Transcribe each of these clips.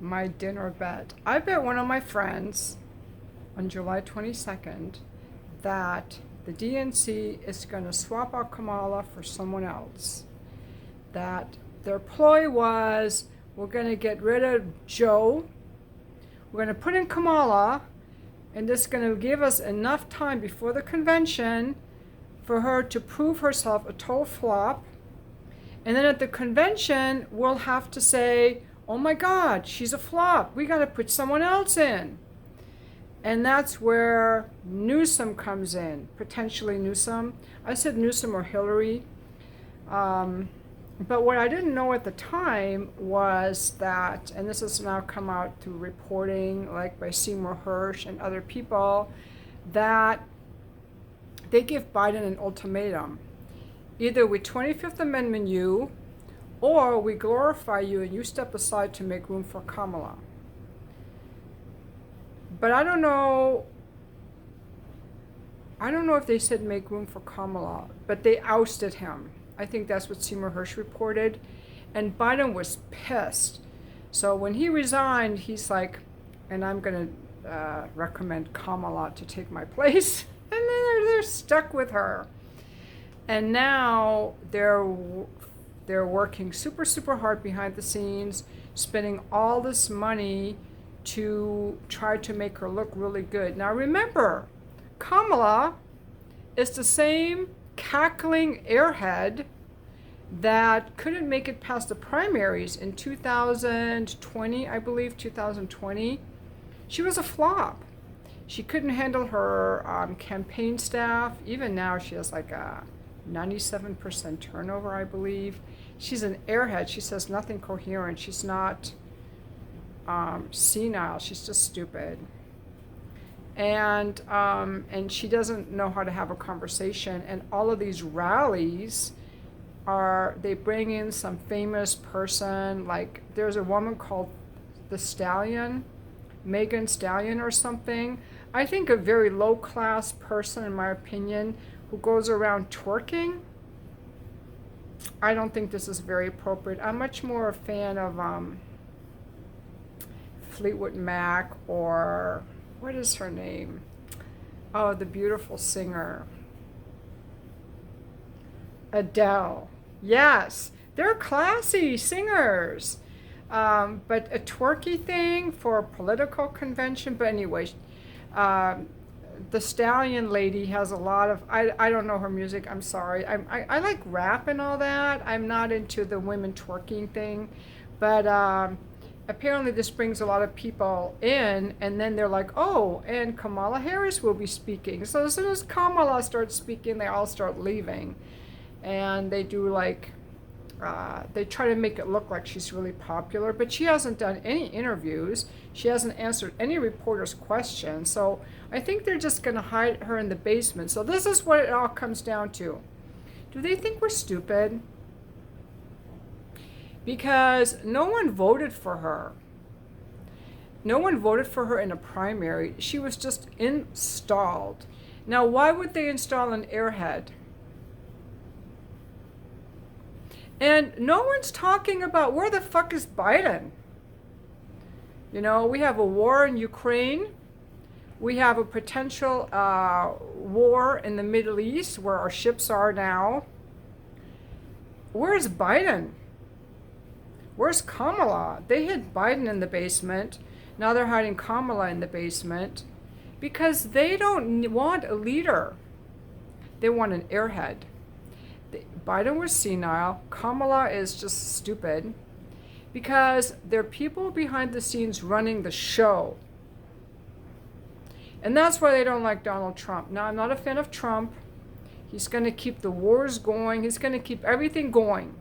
my dinner bet. I bet one of my friends on July 22nd that the DNC is going to swap out Kamala for someone else. That their ploy was, we're going to get rid of Joe, we're going to put in Kamala, and this is going to give us enough time before the convention for her to prove herself a total flop. And then at the convention, we'll have to say, oh my God, she's a flop. We got to put someone else in. And that's where Newsom comes in, potentially Newsom. I said Newsom or Hillary. But what I didn't know at the time was that, and this has now come out through reporting, like by Seymour Hersh and other people, that they give Biden an ultimatum. Either we 25th Amendment you, or we glorify you and you step aside to make room for Kamala. But I don't know if they said make room for Kamala, but they ousted him. I think that's what Seymour Hersh reported. And Biden was pissed. So when he resigned, he's like, and I'm going to recommend Kamala to take my place. And then they're stuck with her. And now they're working super, super hard behind the scenes, spending all this money to try to make her look really good. Now remember, Kamala is the same cackling airhead that couldn't make it past the primaries in 2020, I believe, 2020. She was a flop. She couldn't handle her campaign staff. Even now she has like a 97% turnover, I believe. She's an airhead. She says nothing coherent. She's not senile. She's just stupid. And she doesn't know how to have a conversation. And all of these rallies they bring in some famous person. Like there's a woman called the Stallion, Megan Stallion or something. I think a very low class person, in my opinion, who goes around twerking. I don't think this is very appropriate. I'm much more a fan of Fleetwood Mac, or what is her name? Oh, the beautiful singer. Adele. Yes, they're classy singers. But a twerky thing for a political convention. But anyway, the Stallion lady has a lot of, I don't know her music, I'm sorry. I like rap and all that. I'm not into the women twerking thing. But apparently this brings a lot of people in, and then they're like, oh, and Kamala Harris will be speaking. So as soon as Kamala starts speaking, they all start leaving. And they do like, they try to make it look like she's really popular, but she hasn't done any interviews. She hasn't answered any reporters' questions. So I think they're just going to hide her in the basement. So this is what it all comes down to. Do they think we're stupid? Because no one voted for her. No one voted for her in a primary. She was just installed. Now, why would they install an airhead? And no one's talking about where the fuck is Biden. You know, we have a war in Ukraine. We have a potential war in the Middle East where our ships are now. Where's Biden? Where's Kamala? They hid Biden in the basement. Now they're hiding Kamala in the basement because they don't want a leader. They want an airhead. Biden was senile. Kamala is just stupid because there are people behind the scenes running the show. And that's why they don't like Donald Trump. Now, I'm not a fan of Trump. He's going to keep the wars going. He's going to keep everything going.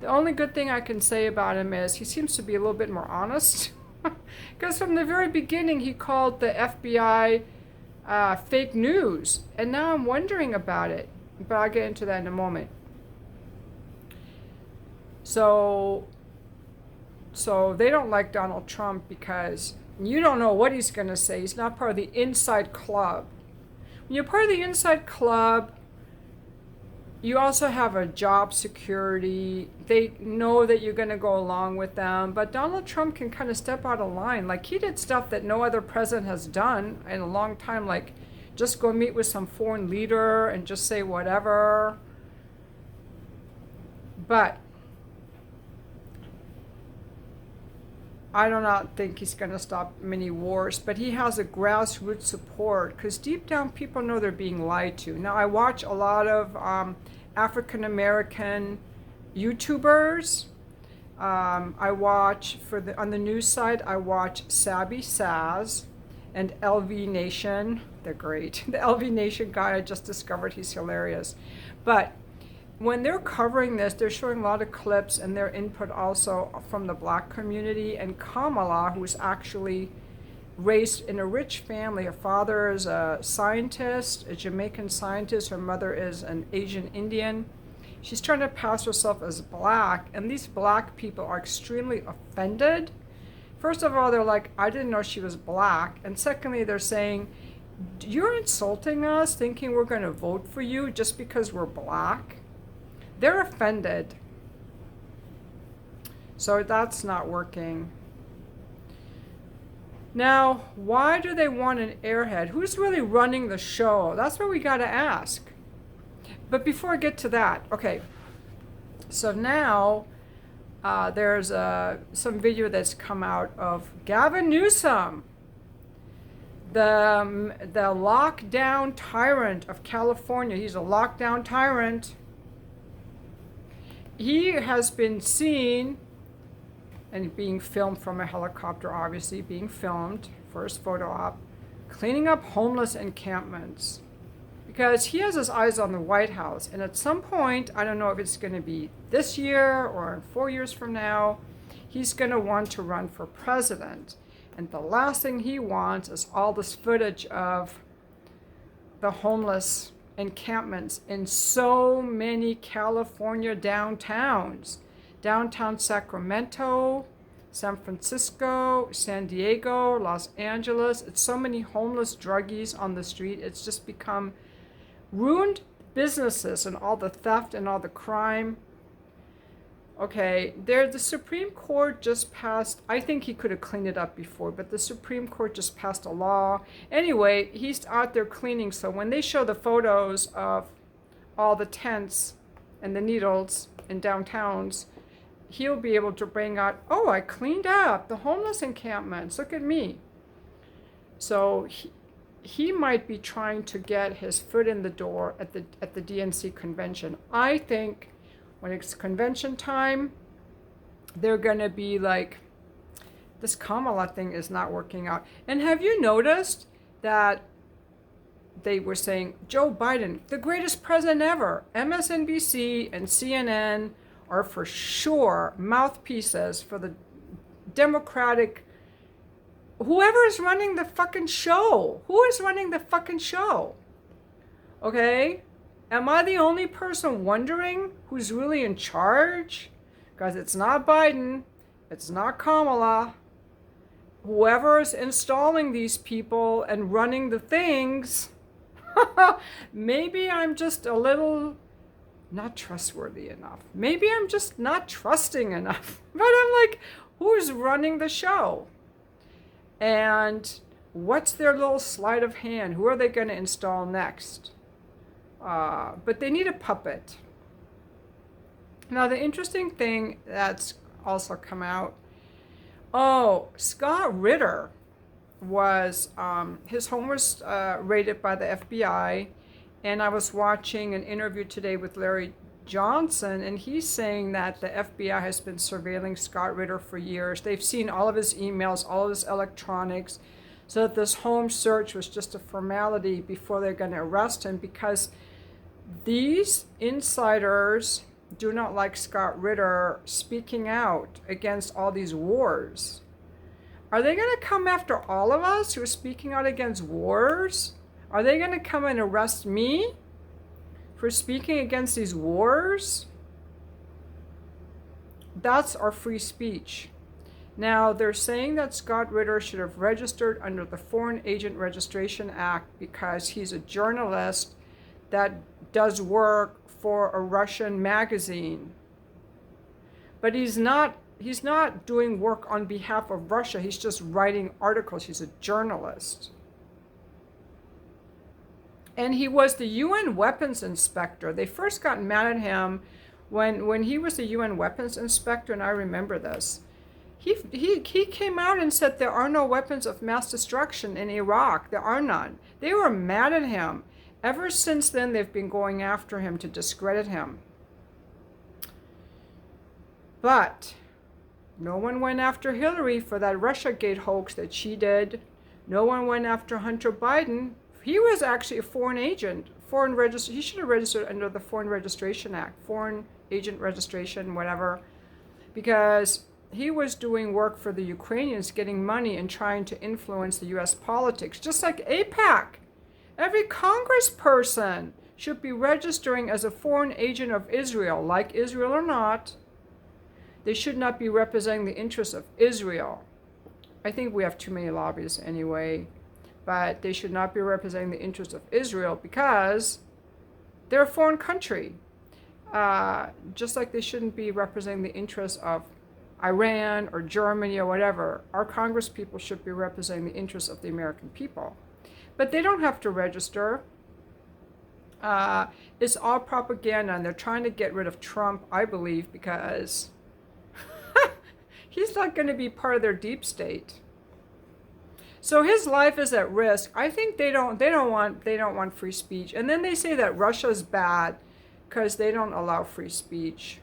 The only good thing I can say about him is he seems to be a little bit more honest. Because from the very beginning, he called the FBI fake news. And now I'm wondering about it. But I'll get into that in a moment. So they don't like Donald Trump because you don't know what he's going to say. He's not part of the inside club. When you're part of the inside club, You also have a job security. They know that you're going to go along with them, but Donald Trump can kind of step out of line. Like, he did stuff that no other president has done in a long time, like just go meet with some foreign leader and just say whatever. But I do not think he's going to stop many wars, but he has a grassroots support because deep down people know they're being lied to. Now, I watch a lot of African American YouTubers. I watch on the news side. I watch Sabby Sabs and LV Nation. They're great. The LV Nation guy I just discovered, he's hilarious. But when they're covering this, they're showing a lot of clips and their input also from the black community. And Kamala, who's actually raised in a rich family. Her father is a scientist, a Jamaican scientist. Her mother is an Asian Indian. She's trying to pass herself as black, and these black people are extremely offended. First of all, they're like, I didn't know she was black. And secondly, they're saying, you're insulting us, thinking we're going to vote for you just because we're black. They're offended. So that's not working. Now, why do they want an airhead? Who's really running the show? That's what we got to ask. But before I get to that, okay. So now there's some video that's come out of Gavin Newsom, the lockdown tyrant of California. He's a lockdown tyrant. He has been seen and being filmed from a helicopter, obviously being filmed for his photo op, cleaning up homeless encampments. Because he has his eyes on the White House. And at some point, I don't know if it's going to be this year or 4 years from now, he's going to want to run for president. And the last thing he wants is all this footage of the homeless encampments in so many California downtowns. Downtown Sacramento, San Francisco, San Diego, Los Angeles. It's so many homeless druggies on the street. It's just become ruined businesses and all the theft and all the crime. Okay, the Supreme Court just passed, I think he could have cleaned it up before, but the Supreme Court just passed a law. Anyway, he's out there cleaning, so when they show the photos of all the tents and the needles in downtowns, he'll be able to bring out, oh, I cleaned up the homeless encampments, look at me. So he might be trying to get his foot in the door at the DNC convention. I think when it's convention time, they're going to be like, this Kamala thing is not working out. And have you noticed that they were saying, Joe Biden, the greatest president ever? MSNBC and CNN are for sure mouthpieces for the Democratic, whoever is running the fucking show. Who is running the fucking show? Okay? Am I the only person wondering who's really in charge? Because it's not Biden, it's not Kamala. Whoever is installing these people and running the things, maybe I'm just a little not trustworthy enough. Maybe I'm just not trusting enough. But I'm like, who's running the show? And what's their little sleight of hand? Who are they going to install next? But they need a puppet. Now, the interesting thing that's also come out, Scott Ritter was, his home was raided by the FBI, and I was watching an interview today with Larry Johnson, and he's saying that the FBI has been surveilling Scott Ritter for years. They've seen all of his emails, all of his electronics, so that this home search was just a formality before they're going to arrest him, because these insiders do not like Scott Ritter speaking out against all these wars. Are they going to come after all of us who are speaking out against wars? Are they going to come and arrest me for speaking against these wars? That's our free speech. Now, they're saying that Scott Ritter should have registered under the Foreign Agent Registration Act because he's a journalist that does work for a Russian magazine. But he's not doing work on behalf of Russia. He's just writing articles. He's a journalist. And he was the UN weapons inspector. They first got mad at him when he was the UN weapons inspector, and I remember this. He came out and said there are no weapons of mass destruction in Iraq. There are none. They were mad at him. Ever since then, they've been going after him to discredit him. But no one went after Hillary for that Russiagate hoax that she did. No one went after Hunter Biden. He was actually a foreign agent. He should have registered under the Foreign Registration Act, Foreign Agent Registration, whatever, because he was doing work for the Ukrainians, getting money and trying to influence the U.S. politics, just like AIPAC. Every congressperson should be registering as a foreign agent of Israel, like Israel or not. They should not be representing the interests of Israel. I think we have too many lobbyists anyway, but they should not be representing the interests of Israel because they're a foreign country. Just like they shouldn't be representing the interests of Iran or Germany or whatever. Our Congress people should be representing the interests of the American people. But they don't have to register. It's all propaganda, and they're trying to get rid of Trump, I believe, because he's not going to be part of their deep state. So his life is at risk. I think they don't want free speech. And then they say that Russia's bad because they don't allow free speech.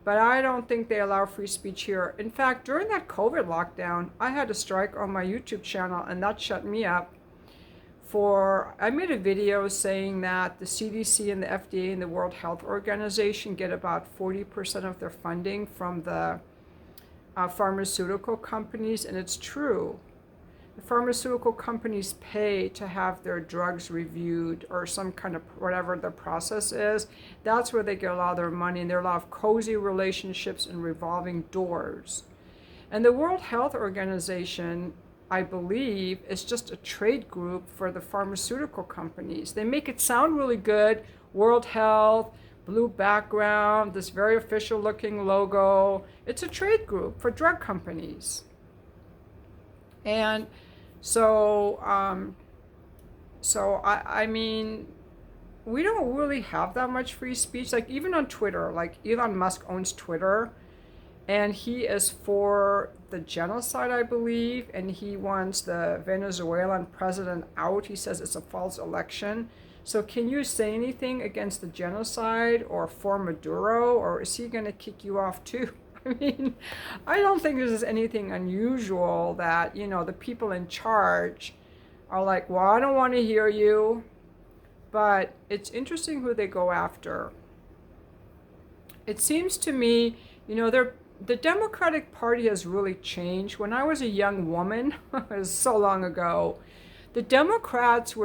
But I don't think they allow free speech here. In fact, during that COVID lockdown, I had a strike on my YouTube channel, and that shut me up. I made a video saying that the CDC and the FDA and the World Health Organization get about 40% of their funding from the pharmaceutical companies, and it's true. The pharmaceutical companies pay to have their drugs reviewed or some kind of whatever the process is. That's where they get a lot of their money, and there are a lot of cozy relationships and revolving doors. And the World Health Organization, I believe, is just a trade group for the pharmaceutical companies. They make it sound really good. World Health, blue background, this very official looking logo. It's a trade group for drug companies. And so I mean, we don't really have that much free speech. Like even on Twitter, like Elon Musk owns Twitter, and he is for the genocide, I believe, and he wants the Venezuelan president out. He says it's a false election. So can you say anything against the genocide or for Maduro, or is he going to kick you off too? I mean, I don't think this is anything unusual that, the people in charge are like, well, I don't want to hear you. But it's interesting who they go after. It seems to me, the Democratic Party has really changed. When I was a young woman, it was so long ago, the Democrats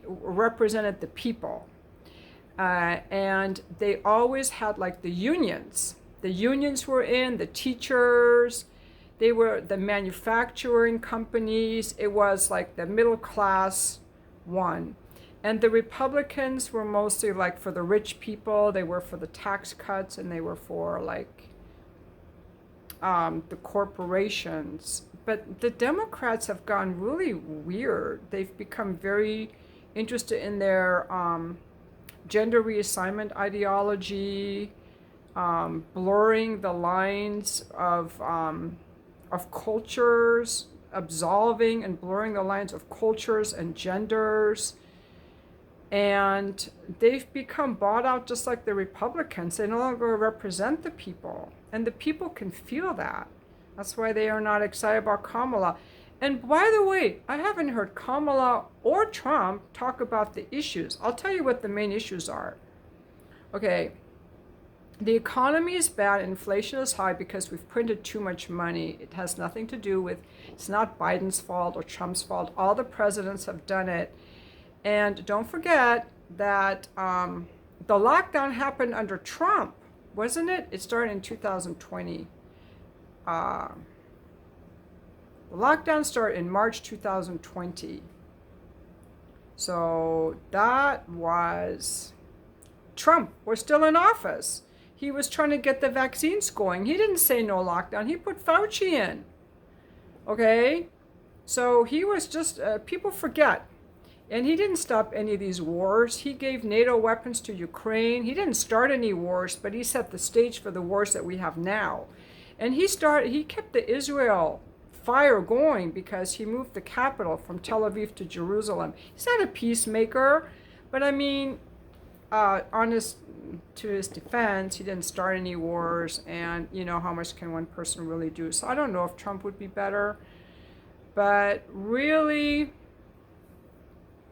represented the people. And they always had like the unions. The unions were in, the teachers, they were the manufacturing companies. It was like the middle class one. And the Republicans were mostly like for the rich people. They were for the tax cuts, and they were for like the corporations. But the Democrats have gone really weird. They've become very interested in their gender reassignment ideology, blurring the lines of cultures, absolving and blurring the lines of cultures and genders. And they've become bought out just like the Republicans. They no longer represent the people. And the people can feel that. That's why they are not excited about Kamala. And by the way, I haven't heard Kamala or Trump talk about the issues. I'll tell you what the main issues are. Okay. The economy is bad, inflation is high because we've printed too much money. It has nothing to do with, it's not Biden's fault or Trump's fault. All the presidents have done it. And don't forget that the lockdown happened under Trump, wasn't it? It started in 2020. The lockdown started in March 2020. So that was Trump was still in office. He was trying to get the vaccines going. He didn't say no lockdown. He put Fauci in. Okay? So he was just, people forget. And he didn't stop any of these wars. He gave NATO weapons to Ukraine. He didn't start any wars, but he set the stage for the wars that we have now. And he kept the Israel fire going because he moved the capital from Tel Aviv to Jerusalem. He's not a peacemaker, but I mean, to his defense, he didn't start any wars, and you know, how much can one person really do? So I don't know if Trump would be better, but really,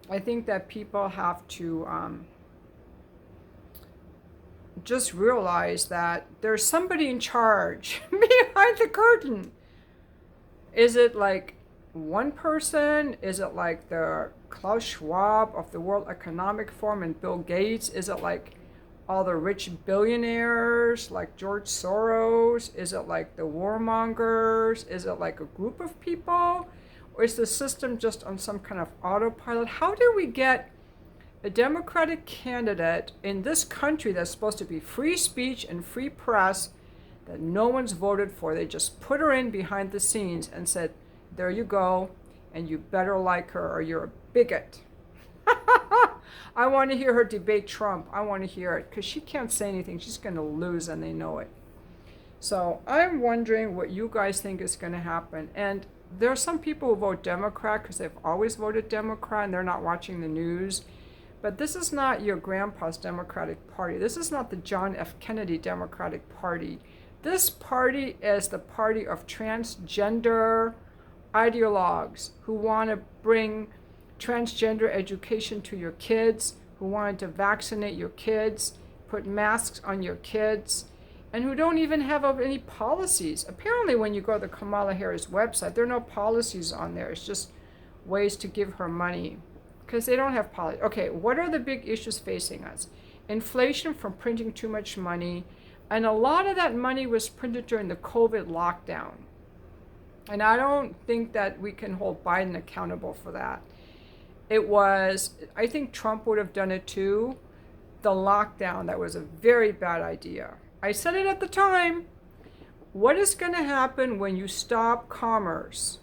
I think that people have to just realize that there's somebody in charge behind the curtain. Is it like one person? Is it like the Klaus Schwab of the World Economic Forum and Bill Gates? Is it like all the rich billionaires like George Soros? Is it like the warmongers? Is it like a group of people? Or is the system just on some kind of autopilot? How do we get a Democratic candidate in this country that's supposed to be free speech and free press that no one's voted for? They just put her in behind the scenes and said, there you go, and you better like her or you're a bigot. I want to hear her debate Trump. I want to hear it because she can't say anything. She's going to lose, and they know it. So I'm wondering what you guys think is going to happen. And there are some people who vote Democrat because they've always voted Democrat and they're not watching the news. But this is not your grandpa's Democratic Party. This is not the John F. Kennedy Democratic Party. This party is the party of transgender ideologues who want to bring transgender education to your kids, who wanted to vaccinate your kids, put masks on your kids, and who don't even have any policies. Apparently, when you go to the Kamala Harris website, there are no policies on there. It's just ways to give her money because they don't have policy. Okay, what are the big issues facing us? Inflation from printing too much money, and a lot of that money was printed during the COVID lockdown. And I don't think that we can hold Biden accountable for that. I think Trump would have done it too. The lockdown, that was a very bad idea. I said it at the time. What is going to happen when you stop commerce?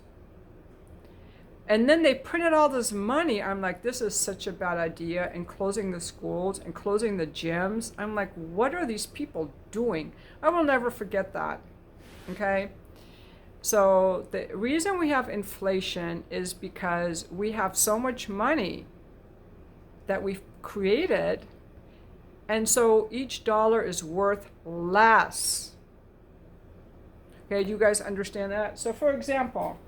And then they printed all this money. I'm like, this is such a bad idea. And closing the schools and closing the gyms. I'm like, what are these people doing? I will never forget that. Okay? So the reason we have inflation is because we have so much money that we've created, and so each dollar is worth less. Okay, do you guys understand that? So for example,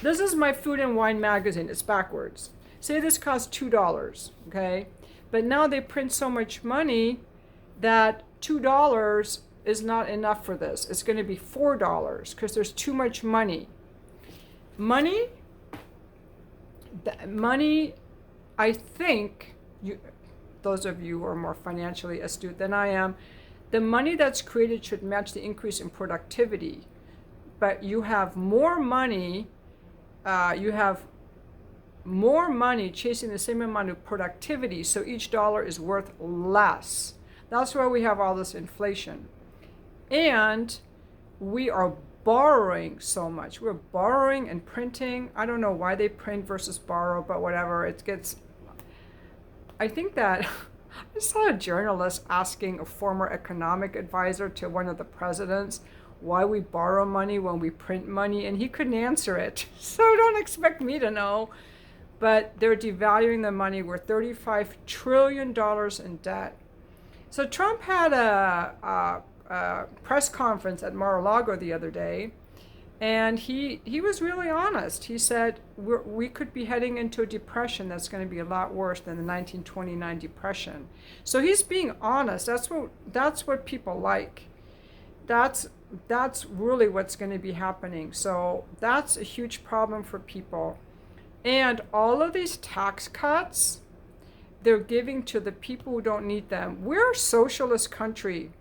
this is my Food and Wine magazine. It's backwards. Say this costs $2, okay? But now they print so much money that $2 is not enough for this. It's going to be $4 because there's too much money. Money, I think, those of you who are more financially astute than I am, the money that's created should match the increase in productivity. But you have more money, chasing the same amount of productivity, so each dollar is worth less. That's why we have all this inflation. And we are borrowing so much. We're borrowing and printing. I don't know why they print versus borrow, but whatever. I think that I saw a journalist asking a former economic advisor to one of the presidents why we borrow money when we print money, and he couldn't answer it. So don't expect me to know. But they're devaluing the money. We're $35 trillion in debt. So Trump had a press conference at Mar-a-Lago the other day, and he was really honest. He said we could be heading into a depression that's going to be a lot worse than the 1929 depression. So he's being honest. That's what people like. That's really what's going to be happening. So that's a huge problem for people. And all of these tax cuts, they're giving to the people who don't need them. We're a socialist country.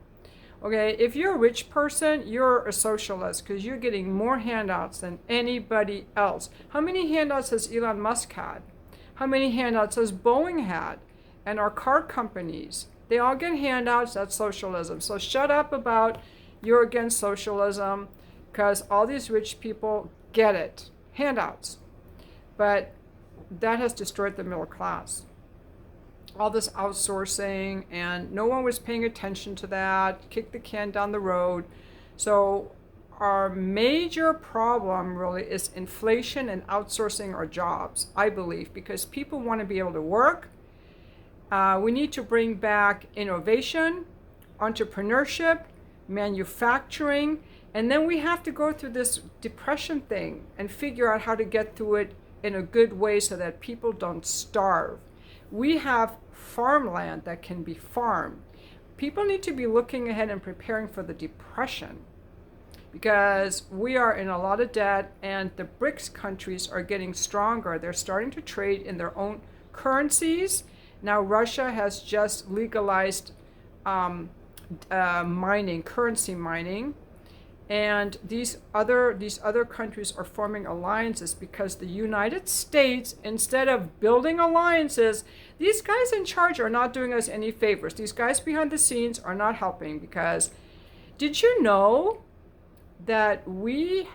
Okay, if you're a rich person, you're a socialist because you're getting more handouts than anybody else. How many handouts has Elon Musk had? How many handouts has Boeing had? And our car companies? They all get handouts. That's socialism. So shut up about you're against socialism, because all these rich people get it. Handouts. But that has destroyed the middle class. All this outsourcing, and no one was paying attention to that. Kick the can down the road. So our major problem really is inflation and outsourcing our jobs, I believe, because people want to be able to work. We need to bring back innovation, entrepreneurship, manufacturing, and then we have to go through this depression thing and figure out how to get through it in a good way so that people don't starve. We have farmland that can be farmed. People need to be looking ahead and preparing for the depression, because we are in a lot of debt, and the BRICS countries are getting stronger. They're starting to trade in their own currencies. Now Russia has just legalized mining, currency mining, and these other countries are forming alliances because the United States, instead of building alliances, these guys in charge are not doing us any favors. These guys behind the scenes are not helping, because did you know that the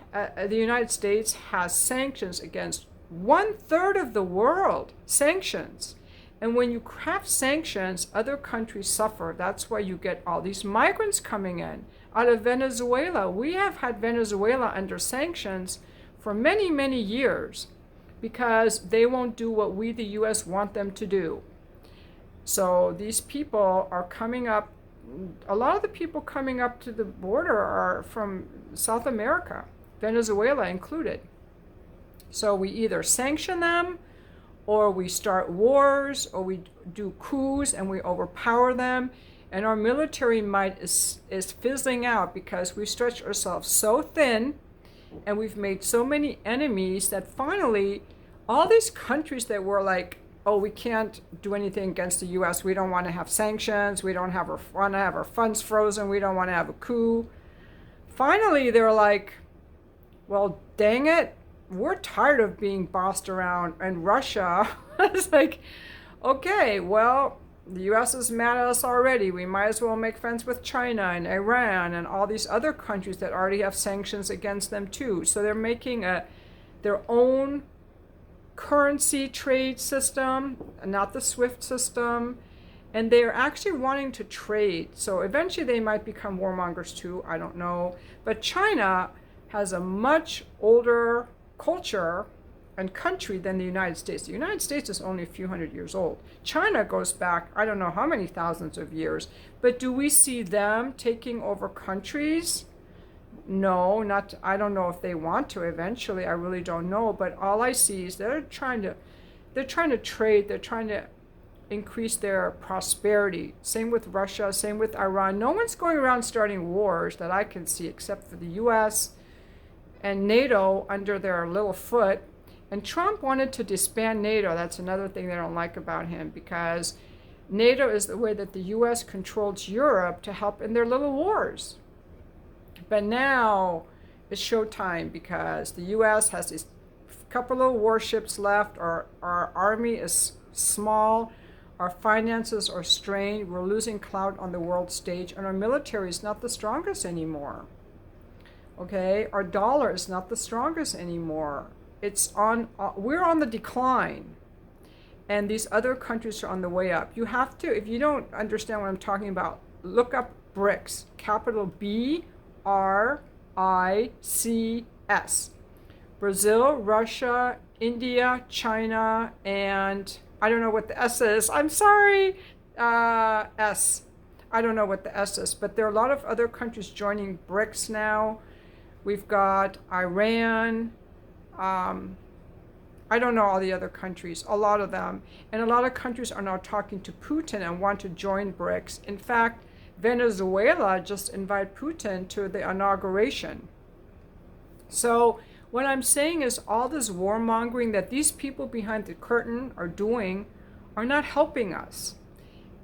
United States has sanctions against 1/3 of the world? Sanctions. And when you craft sanctions, other countries suffer. That's why you get all these migrants coming in out of Venezuela. We have had Venezuela under sanctions for many, many years because they won't do what we, the U.S., want them to do. So these people are coming up. A lot of the people coming up to the border are from South America, Venezuela included. So we either sanction them, or we start wars, or we do coups and we overpower them. And our military might is fizzling out because we stretch ourselves so thin and we've made so many enemies that finally all these countries that were like, oh, we can't do anything against the U.S. We don't want to have sanctions. We don't want to have our funds frozen. We don't want to have a coup. Finally, they're like, well, dang it. We're tired of being bossed around. And Russia is like, okay, well, the U.S. is mad at us already. We might as well make friends with China and Iran and all these other countries that already have sanctions against them too. So they're making their own currency trade system, not the SWIFT system, and they're actually wanting to trade. So eventually they might become warmongers too, I don't know. But China has a much older culture and country than the United States. The United States is only a few hundred years old. China goes back, I don't know how many thousands of years. But do we see them taking over countries? No, not. I don't know if they want to eventually. I really don't know. But all I see is they're trying to trade. They're trying to increase their prosperity. Same with Russia. Same with Iran. No one's going around starting wars that I can see, except for the U.S. and NATO under their little foot. And Trump wanted to disband NATO. That's another thing they don't like about him, because NATO is the way that the U.S. controls Europe to help in their little wars. But now it's showtime, because the U.S. has these couple of warships left. Our army is small. Our finances are strained. We're losing clout on the world stage. And our military is not the strongest anymore. Okay? Our dollar is not the strongest anymore. We're on the decline. And these other countries are on the way up. You have to, if you don't understand what I'm talking about, look up BRICS, capital BRICS. Brazil, Russia, India, China, and I don't know what the S is. I'm sorry, S. I don't know what the S is, but there are a lot of other countries joining BRICS now. We've got Iran. I don't know all the other countries, a lot of them. And a lot of countries are now talking to Putin and want to join BRICS. In fact, Venezuela just invited Putin to the inauguration. So what I'm saying is all this warmongering that these people behind the curtain are doing are not helping us.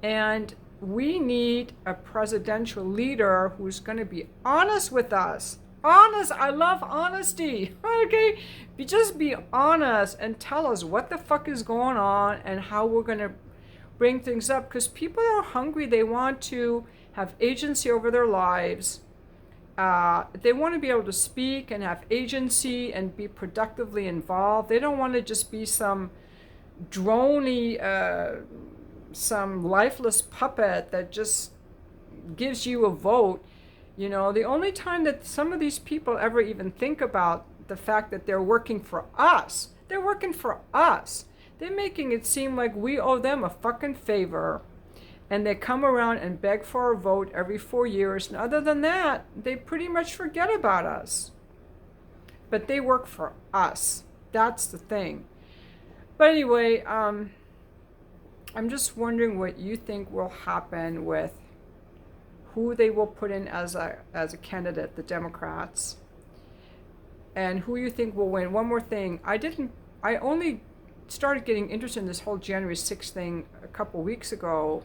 And we need a presidential leader who's going to be honest with us. Honest, I love honesty. Okay, just be honest and tell us what the fuck is going on and how we're gonna bring things up, because people are hungry. They want to have agency over their lives. They want to be able to speak and have agency and be productively involved. They don't want to just be some droney, some lifeless puppet that just gives you a vote. You know, the only time that some of these people ever even think about the fact that they're working for us, they're working for us. They're making it seem like we owe them a fucking favor. And they come around and beg for our vote every 4 years. And other than that, they pretty much forget about us. But they work for us. That's the thing. But anyway, I'm just wondering what you think will happen with who they will put in as a candidate, the Democrats, and who you think will win. One more thing, I only started getting interested in this whole January 6th thing a couple weeks ago,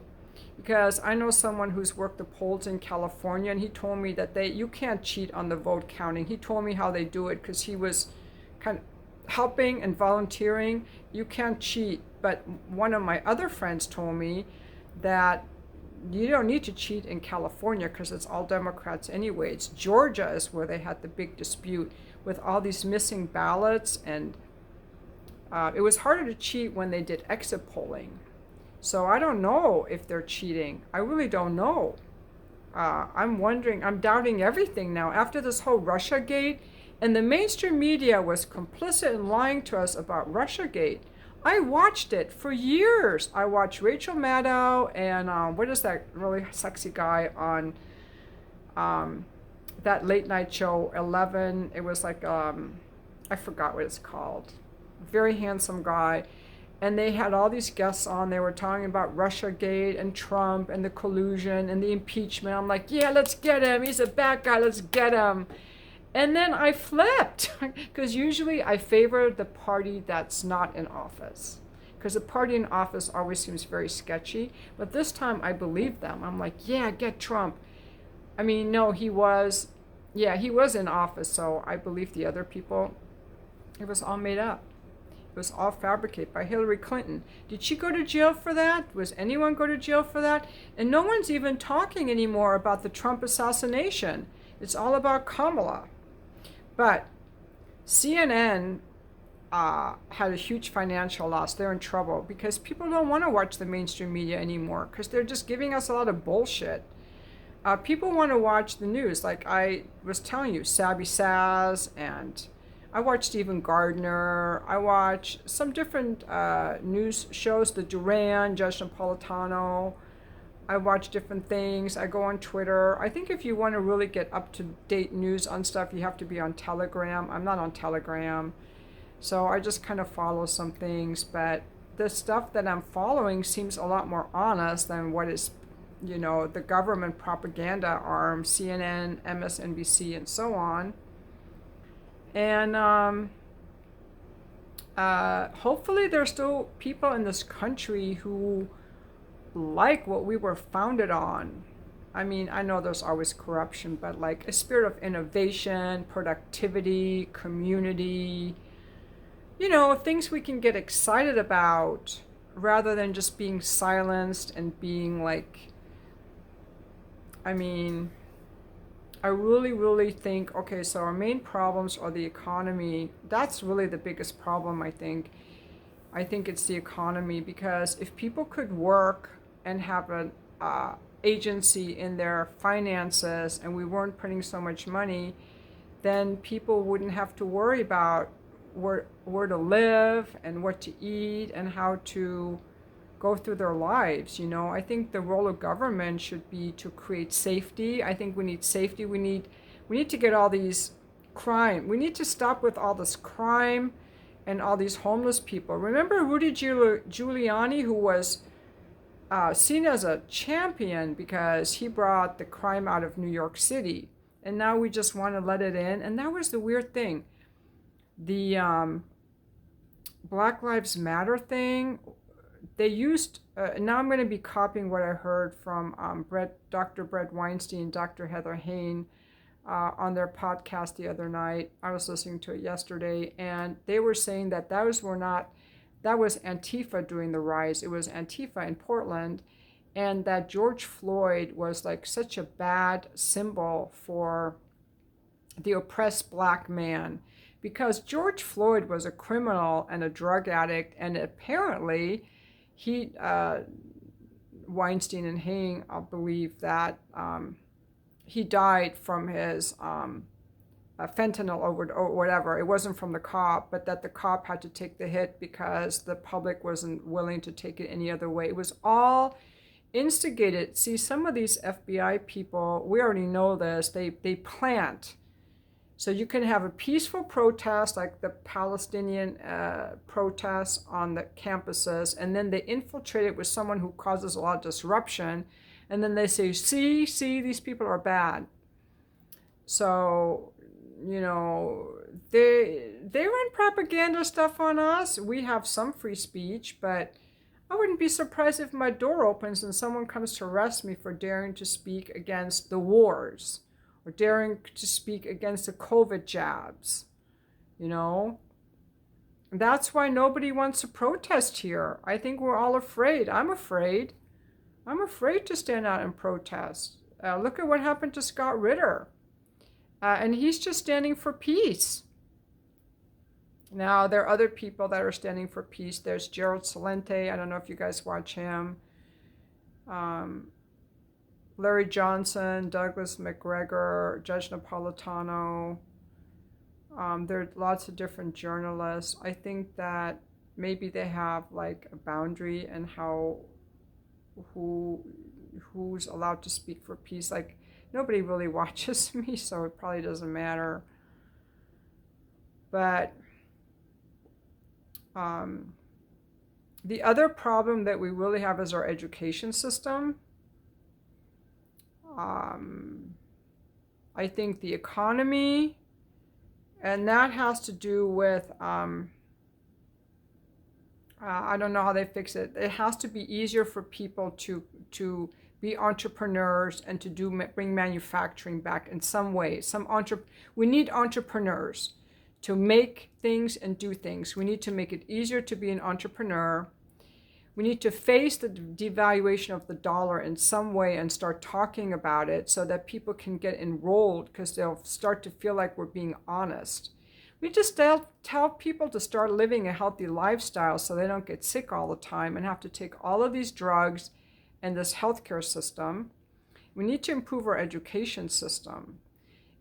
because I know someone who's worked the polls in California, and he told me that you can't cheat on the vote counting. He told me how they do it, because he was kind of helping and volunteering. You can't cheat. But one of my other friends told me that you don't need to cheat in California because it's all Democrats anyway. It's Georgia is where they had the big dispute with all these missing ballots, and it was harder to cheat when they did exit polling. So I don't know if they're cheating. I really don't know. I'm wondering, I'm doubting everything now after this whole Russiagate, and the mainstream media was complicit in lying to us about Russiagate. I watched it for years. I watched Rachel Maddow and what is that really sexy guy on that late night show, 11. It was like, I forgot what it's called. Very handsome guy. And they had all these guests on. They were talking about Russiagate and Trump and the collusion and the impeachment. I'm like, yeah, let's get him. He's a bad guy. Let's get him. And then I flipped, because usually I favor the party that's not in office, because the party in office always seems very sketchy. But this time I believe them. I'm like, yeah, get Trump. I mean, no, he was in office, so I believe the other people. It was all made up. It was all fabricated by Hillary Clinton. Did she go to jail for that? Was anyone go to jail for that? And no one's even talking anymore about the Trump assassination. It's all about Kamala. But CNN had a huge financial loss. They're in trouble because people don't want to watch the mainstream media anymore, because they're just giving us a lot of bullshit. People want to watch the news, like I was telling you, Sabby Sabs, and I watch Stephen Gardner. I watch some different news shows, the Duran, Judge Napolitano. I watch different things. I go on Twitter. I think if you want to really get up-to-date news on stuff, you have to be on Telegram. I'm not on Telegram. So I just kind of follow some things. But the stuff that I'm following seems a lot more honest than what is, the government propaganda arm, CNN, MSNBC, and so on. And hopefully there's still people in this country who like what we were founded on. I mean, I know there's always corruption, but like a spirit of innovation, productivity, community, things we can get excited about rather than just being silenced and being like, I really, really think, okay, so our main problems are the economy. That's really the biggest problem, I think. I think it's the economy, because if people could work and have an agency in their finances, and we weren't printing so much money, then people wouldn't have to worry about where to live and what to eat and how to go through their lives. I think the role of government should be to create safety. I think we need safety. We need to get all these crime. We need to stop with all this crime and all these homeless people. Remember Rudy Giuliani, who was seen as a champion because he brought the crime out of New York City, and now we just want to let it in. And that was the weird thing. The Black Lives Matter thing, they used, now I'm going to be copying what I heard from Dr. Brett Weinstein, Dr. Heather Hayne, on their podcast the other night. I was listening to it yesterday, and they were saying that those were not that was Antifa doing the rise. It was Antifa in Portland, and that George Floyd was like such a bad symbol for the oppressed black man, because George Floyd was a criminal and a drug addict, and apparently he, Weinstein and Haing, I believe that he died from his fentanyl over or whatever. It wasn't from the cop, but that the cop had to take the hit because the public wasn't willing to take it any other way. It was all instigated. See, some of these FBI people, we already know this, they plant. So you can have a peaceful protest like the Palestinian protests on the campuses, and then they infiltrate it with someone who causes a lot of disruption, and then they say, see, these people are bad. So, you know, they run propaganda stuff on us. We have some free speech, but I wouldn't be surprised if my door opens and someone comes to arrest me for daring to speak against the wars, or daring to speak against the COVID jabs, you know? That's why nobody wants to protest here. I think we're all afraid. I'm afraid. I'm afraid to stand out and protest. Look at what happened to Scott Ritter. And he's just standing for peace. Now, there are other people that are standing for peace. There's Gerald Celente. I don't know if you guys watch him. Larry Johnson, Douglas McGregor, Judge Napolitano. There are lots of different journalists. I think that maybe they have like a boundary in how who's allowed to speak for peace. Like, nobody really watches me, so it probably doesn't matter. But the other problem that we really have is our education system. I think the economy, and that has to do with, I don't know how they fix it. It has to be easier for people to be entrepreneurs and to bring manufacturing back in some way. We need entrepreneurs to make things and do things. We need to make it easier to be an entrepreneur. We need to face the devaluation of the dollar in some way and start talking about it so that people can get enrolled, because they'll start to feel like we're being honest. We just tell people to start living a healthy lifestyle so they don't get sick all the time and have to take all of these drugs and this healthcare system. We need to improve our education system.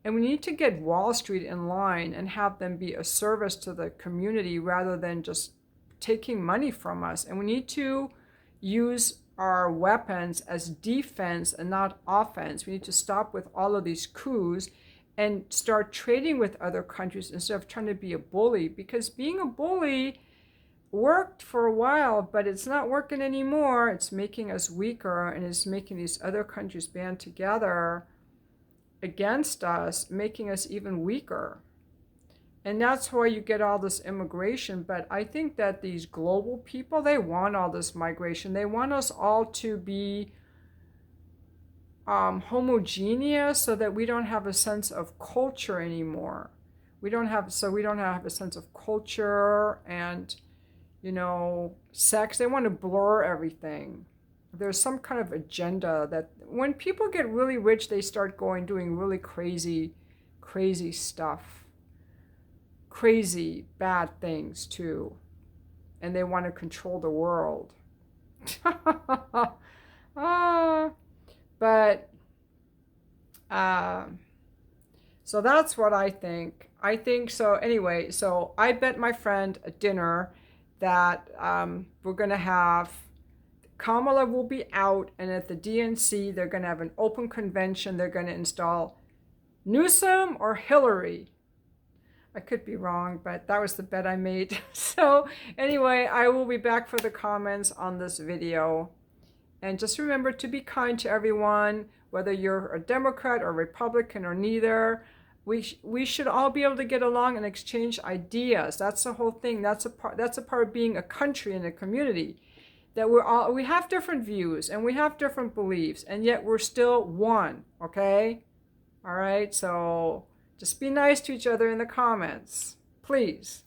And we need to get Wall Street in line and have them be a service to the community rather than just taking money from us. And we need to use our weapons as defense and not offense. We need to stop with all of these coups and start trading with other countries instead of trying to be a bully, because being a bully worked for a while, but it's not working anymore. It's making us weaker, and it's making these other countries band together against us, making us even weaker. And that's why you get all this immigration. But I think that these global people, they want all this migration. They want us all to be homogeneous so that we don't have a sense of culture anymore. We don't have a sense of culture and, you know, sex. They want to blur everything. There's some kind of agenda that when people get really rich, they start doing really crazy stuff. Crazy, bad things too. And they want to control the world. But, so that's what I think. So anyway, so I bet my friend at dinner that we're going to have, Kamala will be out, and at the DNC, they're going to have an open convention. They're going to install Newsom or Hillary. I could be wrong, but that was the bet I made. So anyway, I will be back for the comments on this video. And just remember to be kind to everyone, whether you're a Democrat or Republican or neither. We should all be able to get along and exchange ideas. That's the whole thing. That's a part of being a country and a community. That we have different views and we have different beliefs, and yet we're still one, okay? All right, so just be nice to each other in the comments, please.